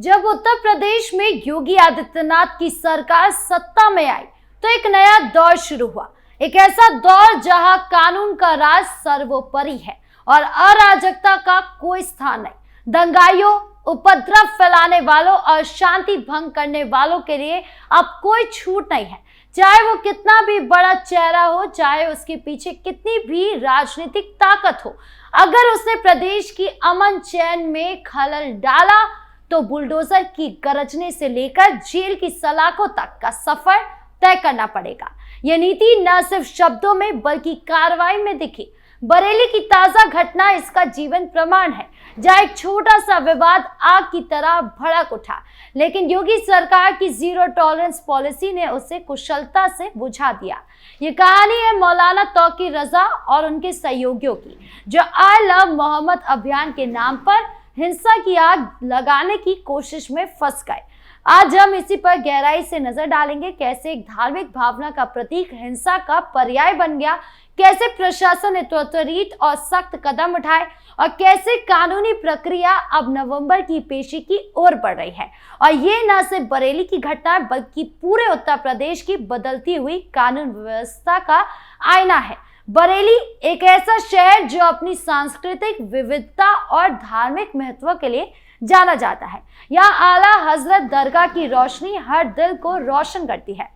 जब उत्तर प्रदेश में योगी आदित्यनाथ की सरकार सत्ता में आई तो एक नया दौर शुरू हुआ। एक ऐसा दौर जहां कानून का राज सर्वोपरि है और अराजकता का कोई स्थान नहीं। दंगाइयों, उपद्रव फैलाने वालों और शांति भंग करने वालों के लिए अब कोई छूट नहीं है, चाहे वो कितना भी बड़ा चेहरा हो, चाहे उसके पीछे कितनी भी राजनीतिक ताकत हो। अगर उसने प्रदेश की अमन चैन में खलल डाला तो बुलडोजर की गरजने से लेकर जेल की सलाखों तक का सफर तय करना पड़ेगा। यह नीति न सिर्फ शब्दों में बल्कि कार्रवाई में दिखी। बरेली की ताजा घटना इसका जीवन प्रमाण है, जहां एक छोटा सा विवाद आग की तरह भड़क उठा, लेकिन योगी सरकार की जीरो टॉलरेंस पॉलिसी ने उसे कुशलता से बुझा दिया। ये कहानी है मौलाना तौकीर रजा और उनके सहयोगियों की, जो आई लव मोहम्मद अभियान के नाम पर हिंसा की आग लगाने की कोशिश में फंस गए। आज हम इसी पर गहराई से नजर डालेंगे, कैसे एक धार्मिक भावना का प्रतीक हिंसा का पर्याय बन गया, कैसे प्रशासन ने त्वरित और सख्त कदम उठाए और कैसे कानूनी प्रक्रिया अब नवंबर की पेशी की ओर बढ़ रही है। और ये न सिर्फ बरेली की घटना बल्कि पूरे उत्तर प्रदेश की बदलती हुई कानून व्यवस्था का आईना है। बरेली एक ऐसा शहर जो अपनी सांस्कृतिक विविधता और धार्मिक महत्व के लिए जाना जाता है। यहाँ आला हजरत दरगाह की रोशनी हर दिल को रोशन करती है,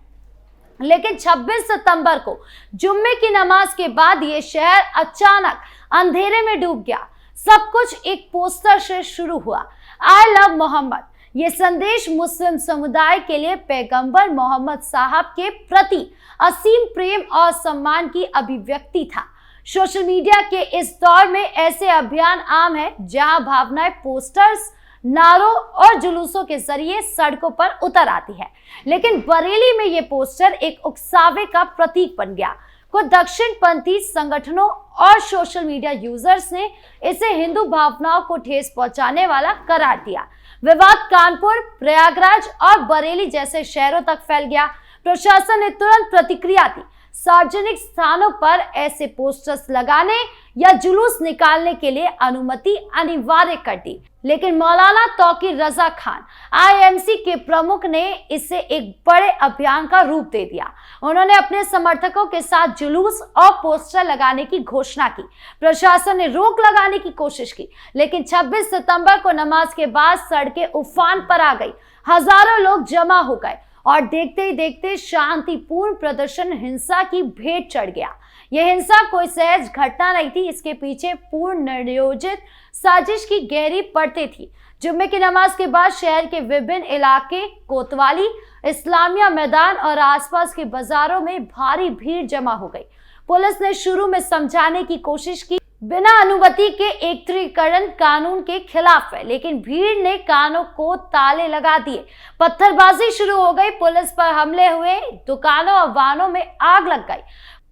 लेकिन 26 सितंबर को जुम्मे की नमाज के बाद ये शहर अचानक अंधेरे में डूब गया। सब कुछ एक पोस्टर से शुरू हुआ, आई लव मोहम्मद। ये संदेश मुस्लिम समुदाय के लिए पैगंबर मोहम्मद साहब के प्रति असीम प्रेम और सम्मान की अभिव्यक्ति था। सोशल मीडिया के इस दौर में ऐसे अभियान आम है, जहां भावनाएं पोस्टर्स, नारों और जुलूसों के जरिए सड़कों पर उतर आती है, लेकिन बरेली में ये पोस्टर एक उकसावे का प्रतीक बन गया। कुछ दक्षिणपंथी संगठनों और सोशल मीडिया यूजर्स ने इसे हिंदू भावनाओं को ठेस पहुंचाने वाला करार दिया। विवाद कानपुर, प्रयागराज और बरेली जैसे शहरों तक फैल गया। प्रशासन ने तुरंत प्रतिक्रिया दी, सार्वजनिक स्थानों पर ऐसे पोस्टर्स लगाने या जुलूस निकालने के लिए अनुमति अनिवार्य कर दी। लेकिन मौलाना तौकीर रजा खान, आईएमसी के प्रमुख, ने इसे एक बड़े अभियान का रूप दे दिया। उन्होंने अपने समर्थकों के साथ जुलूस और पोस्टर लगाने की घोषणा की। प्रशासन ने रोक लगाने की कोशिश की, लेकिन 26 सितंबर को नमाज के बाद सड़कें उफान पर आ गई। हजारों लोग जमा हो गए और देखते ही देखते शांतिपूर्ण प्रदर्शन हिंसा की भेंट चढ़ गया। यह हिंसा कोई सहज घटना नहीं थी, इसके पीछे पूर्ण नियोजित साजिश की गहरी परतें थी। जुम्मे की नमाज के बाद शहर के विभिन्न इलाके, कोतवाली, इस्लामिया मैदान और आसपास के बाजारों में भारी भीड़ जमा हो गई। पुलिस ने शुरू में समझाने की कोशिश की, बिना अनुमति के एकत्रीकरण कानून के खिलाफ है, लेकिन भीड़ ने कानों को ताले लगा दिए। पत्थरबाजी शुरू हो गई, पुलिस पर हमले हुए, दुकानों और वाहनों में आग लग गई।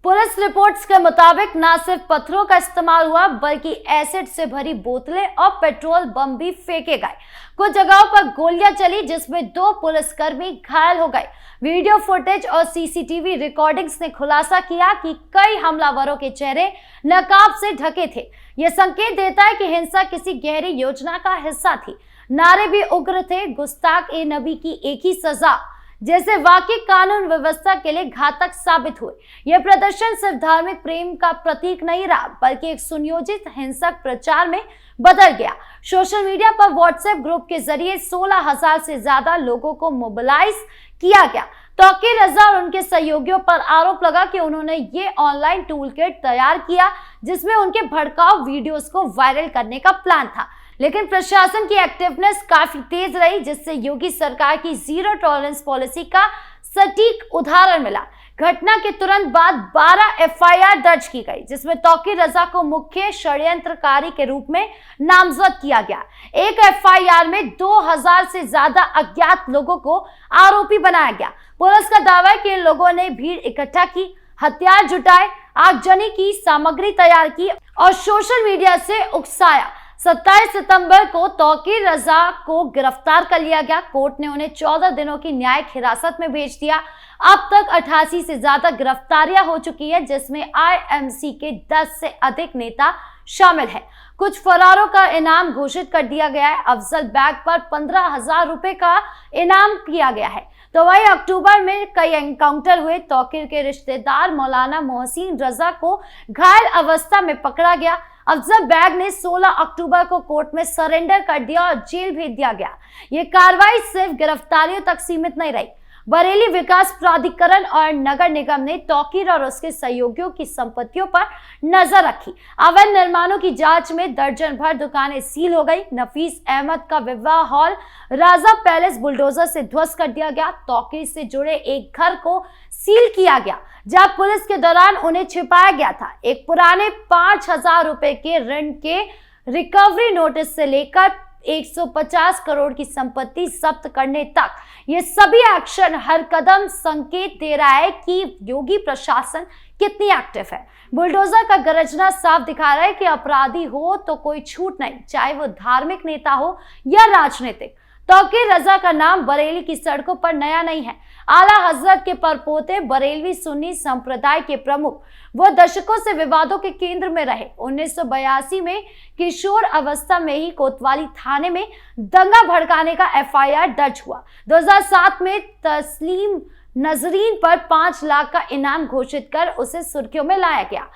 पुलिस रिपोर्ट्स के मुताबिक न सिर्फ पत्थरों का इस्तेमाल हुआ बल्कि एसिड से भरी बोतलें और पेट्रोल बम भी फेंके गए। कुछ जगहों पर गोलियां चली, जिसमें 2 पुलिसकर्मी घायल हो गए। वीडियो फुटेज और सीसीटीवी रिकॉर्डिंग्स ने खुलासा किया कि कई हमलावरों के चेहरे नकाब से ढके थे। यह संकेत देता है कि हिंसा किसी गहरी योजना का हिस्सा थी। नारे भी उग्र थे, गुस्ताख ए नबी की एक ही सजा, जैसे वाकई कानून व्यवस्था के लिए घातक साबित हुए। यह प्रदर्शन सिर्फ धार्मिक प्रेम का प्रतीक नहीं रहा, बल्कि एक सुनियोजित हिंसक प्रचार में बदल गया। सोशल मीडिया पर व्हाट्सएप ग्रुप के जरिए 16,000 से ज्यादा लोगों को मोबिलाइज किया गया। तौकीर रजा और उनके सहयोगियों पर आरोप लगा कि उन्होंने ये ऑनलाइन टूल किट तैयार किया, जिसमें उनके भड़काऊ वीडियोस को वायरल करने का प्लान था। लेकिन प्रशासन की एक्टिवनेस काफी तेज रही, जिससे योगी सरकार की जीरो टॉलरेंस पॉलिसी का सटीक उदाहरण मिला। घटना के तुरंत बाद 12 एफआईआर दर्ज की गई, जिसमें तौकीर रजा को मुख्य षड्यंत्रकारी के रूप में नामजद किया गया। एक एफआईआर में 2000 से ज्यादा अज्ञात लोगों को आरोपी बनाया गया। पुलिस का दावा है कि इन लोगों ने भीड़ इकट्ठा की, हथियार जुटाए, आगजनी की सामग्री तैयार की और सोशल मीडिया से उकसाया। 27 सितंबर को तौकीर रजा को गिरफ्तार कर लिया गया। कोर्ट ने उन्हें 14 दिनों की न्यायिक हिरासत में भेज दिया। अब तक 88 से ज्यादा गिरफ्तारियां हो चुकी है, जिसमें आईएमसी के 10 से अधिक नेता शामिल है। कुछ फरारों का इनाम घोषित कर दिया गया है। अफजल बैग पर 15,000 रुपए का इनाम किया गया है। तो वही अक्टूबर में कई एनकाउंटर हुए। तौकीर के रिश्तेदार मौलाना मोहसिन रजा को घायल अवस्था में पकड़ा गया। अफजल बैग ने 16 अक्टूबर को कोर्ट में सरेंडर कर दिया और जेल भेज दिया गया। ये कार्रवाई सिर्फ गिरफ्तारियों तक सीमित नहीं रही। बरेली विकास प्राधिकरण और नगर निगम ने तौकीर और उसके सहयोगियों की संपत्तियों पर नजर रखी। अवैध निर्माणों की जांच में दर्जन भर दुकानें सील हो गई। नफीस अहमद का विवाह हॉल राजा पैलेस बुलडोजर से ध्वस्त कर दिया गया। तौकीर से जुड़े एक घर को सील किया गया, जहां पुलिस के दौरान उन्हें छिपाया गया था। एक पुराने 5,000 रुपए के ऋण के रिकवरी नोटिस से लेकर 150 करोड़ की संपत्ति जब्त करने तक ये सभी एक्शन हर कदम संकेत दे रहा है कि योगी प्रशासन कितनी एक्टिव है। बुलडोजर का गरजना साफ दिखा रहा है कि अपराधी हो तो कोई छूट नहीं, चाहे वो धार्मिक नेता हो या राजनीतिक। तौकीर रजा का नाम बरेली की सड़कों पर नया नहीं है। आला हजरत के परपोते, बरेलवी सुन्नी संप्रदाय के प्रमुख, वो दशकों से विवादों के केंद्र में रहे। 1982 में किशोर अवस्था में ही कोतवाली थाने में दंगा भड़काने का एफआईआर दर्ज हुआ। 2007 में तस्लीम नजरीन पर 5 लाख का इनाम घोषित कर उसे सुर्खियों में लाया गया।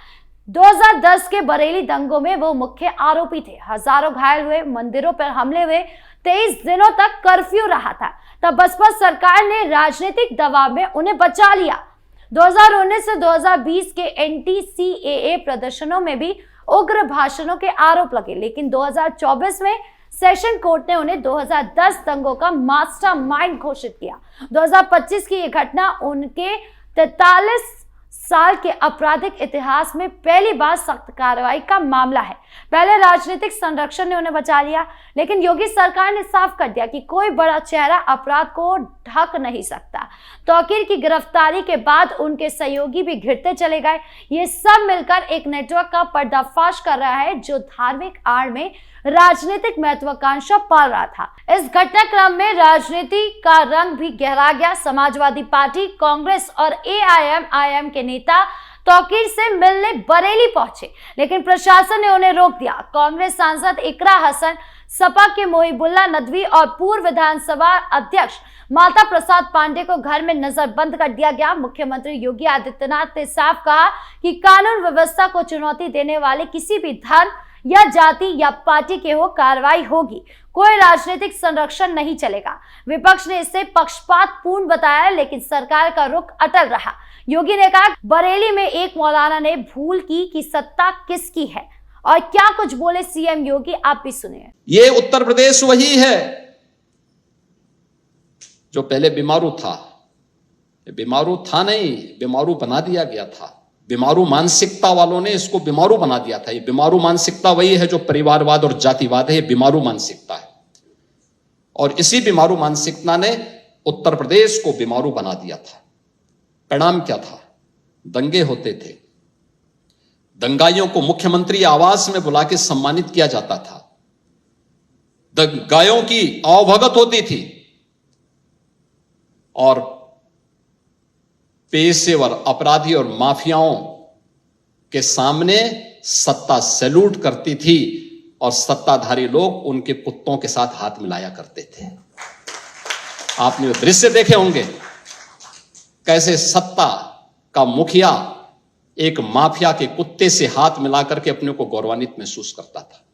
2010 के बरेली दंगों में वो मुख्य आरोपी थे। हजारों घायल हुए, मंदिरों पर हमले हुए, 23 दिनों तक कर्फ्यू रहा था। तब बसपा सरकार ने राजनीतिक दबाव में उन्हें बचा लिया। 2019 से 2020 के एंटी-सीएए प्रदर्शनों में भी उग्र भाषणों के आरोप लगे, लेकिन 2024 में सेशन कोर्ट ने उन्हें 2010 दंगों का मास्टरमाइंड घोषित किया। 2025 की यह घटना उनके 43 साल के आपराधिक इतिहास में पहली बार सख्त कार्रवाई का मामला है। पहले राजनीतिक संरक्षण ने उन्हें बचा लिया, लेकिन योगी सरकार ने साफ कर दिया कि कोई बड़ा चेहरा अपराध को ढक नहीं सकता। तौकीर की गिरफ्तारी के बाद उनके सहयोगी भी घिरते चले गए। ये सब मिलकर एक नेटवर्क का पर्दाफाश कर रहा है, जो धार्मिक आड़ में राजनीतिक महत्वाकांक्षा पाल रहा था। इस घटनाक्रम में राजनीति का रंग भी गहरा गया। समाजवादी पार्टी, कांग्रेस और एआईएम के नेता तौकीर से मिलने बरेली पहुंचे, लेकिन प्रशासन ने उन्हें रोक दिया। कांग्रेस सांसद इकरा हसन, सपा के मोहिबुल्ला नदवी और पूर्व विधानसभा अध्यक्ष माता प्रसाद पांडे को घर में नजरबंद कर दिया गया। मुख्यमंत्री योगी आदित्यनाथ ने साफ कहा कि कानून व्यवस्था को चुनौती देने वाले किसी भी धर्म या जाति या पार्टी के हो कार्रवाई होगी। कोई राजनीतिक संरक्षण नहीं चलेगा। विपक्ष ने इसे पक्षपातपूर्ण बताया, लेकिन सरकार का रुख अटल रहा। योगी ने कहा, बरेली में एक मौलाना ने भूल की कि सत्ता किसकी है, और क्या कुछ बोले सीएम योगी, आप भी सुनिए। ये उत्तर प्रदेश वही है जो पहले बीमारू था। बीमारू था नहीं, बीमारू बना दिया गया था। बीमारू मानसिकता वालों ने इसको बीमारू बना दिया था। ये बीमारू मानसिकता वही है जो परिवारवाद और जातिवाद है। ये बीमारू मानसिकता है, और इसी बीमारू मानसिकता ने उत्तर प्रदेश को बीमारू बना दिया था। परिणाम क्या था? दंगे होते थे, दंगाइयों को मुख्यमंत्री आवास में बुला के सम्मानित किया जाता था, दंगाइयों की आवभगत होती थी, और पेशेवर अपराधी और माफियाओं के सामने सत्ता सैल्यूट करती थी, और सत्ताधारी लोग उनके कुत्तों के साथ हाथ मिलाया करते थे। आपने वो दृश्य देखे होंगे, कैसे सत्ता का मुखिया एक माफिया के कुत्ते से हाथ मिलाकर के अपने को गौरवान्वित महसूस करता था।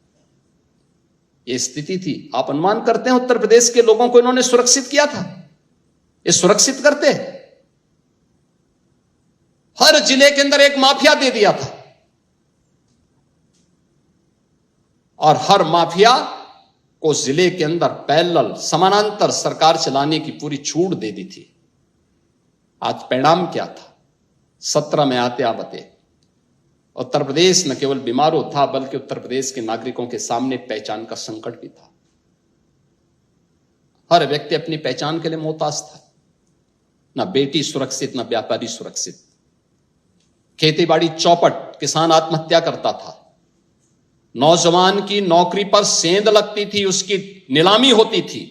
यह स्थिति थी। आप अनुमान करते हैं उत्तर प्रदेश के लोगों को इन्होंने सुरक्षित किया था? ये सुरक्षित करते? हर जिले के अंदर एक माफिया दे दिया था, और हर माफिया को जिले के अंदर पैरेलल समानांतर सरकार चलाने की पूरी छूट दे दी थी। आज परिणाम क्या था? 17 में आते आते उत्तर प्रदेश न केवल बीमारू था, बल्कि उत्तर प्रदेश के नागरिकों के सामने पहचान का संकट भी था। हर व्यक्ति अपनी पहचान के लिए मोहताज था। ना बेटी सुरक्षित, ना व्यापारी सुरक्षित। खेतीबाड़ी चौपट, किसान आत्महत्या करता था। नौजवान की नौकरी पर सेंध लगती थी, उसकी नीलामी होती थी,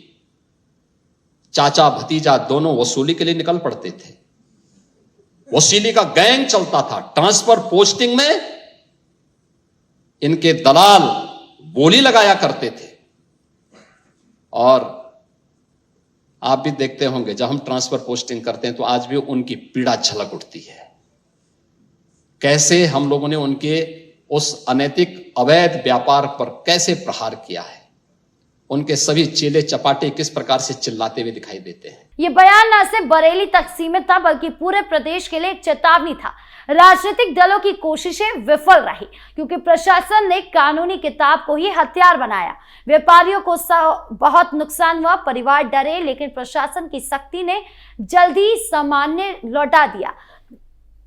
चाचा भतीजा दोनों वसूली के लिए निकल पड़ते थे। वसूली का गैंग चलता था। ट्रांसफर पोस्टिंग में इनके दलाल बोली लगाया करते थे। और आप भी देखते होंगे, जब हम ट्रांसफर पोस्टिंग करते हैं तो आज भी उनकी पीड़ा झलक उठती है। कैसे हम लोगों ने उनके उस अनैतिक अवैध व्यापार पर कैसे प्रहार किया है। उनके सभी चेले चपाटे किस प्रकार से चिल्लाते हुए दिखाई देते हैं। ये बयान न सिर्फ बरेली तक सीमित था, बल्कि पूरे प्रदेश के लिए एक चेतावनी था। राजनीतिक दलों की कोशिशें विफल रही, क्योंकि प्रशासन ने कानूनी किताब को ही हथियार बनाया। व्यापारियों को बहुत नुकसान हुआ, परिवार डरे, लेकिन प्रशासन की सख्ती ने जल्दी सामान्य लौटा दिया।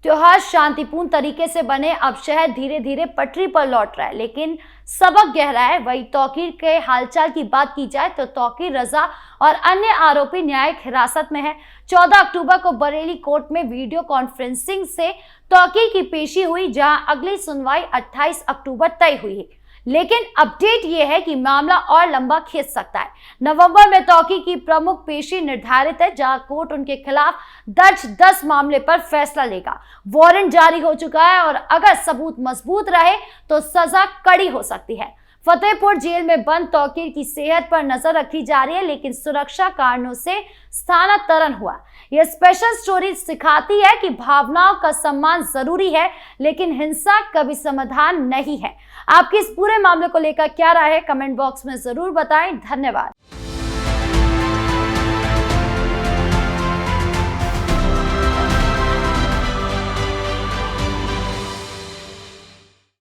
त्योहार शांतिपूर्ण तरीके से बने, अब शहर धीरे धीरे पटरी पर लौट रहा है, लेकिन सबक गहरा है। वही तौकीर के हालचाल की बात की जाए तो तौकीर, रजा और अन्य आरोपी न्यायिक हिरासत में है। 14 अक्टूबर को बरेली कोर्ट में वीडियो कॉन्फ्रेंसिंग से तौकीर की पेशी हुई, जहां अगली सुनवाई 28 अक्टूबर तय हुई है। लेकिन अपडेट यह है कि मामला और लंबा खिंच सकता है। नवंबर में तौकीर की प्रमुख पेशी निर्धारित है, जहां कोर्ट उनके खिलाफ दर्ज 10 मामले पर फैसला लेगा। वारंट जारी हो चुका है और अगर सबूत मजबूत रहे तो सजा कड़ी हो सकती है। फतेहपुर जेल में बंद तौकीर की सेहत पर नजर रखी जा रही है, लेकिन सुरक्षा कारणों से स्थानांतरण हुआ। यह स्पेशल स्टोरी सिखाती है कि भावनाओं का सम्मान जरूरी है, लेकिन हिंसा कभी समाधान नहीं है। आपकी इस पूरे मामले को लेकर क्या राय है, कमेंट बॉक्स में जरूर बताएं। धन्यवाद।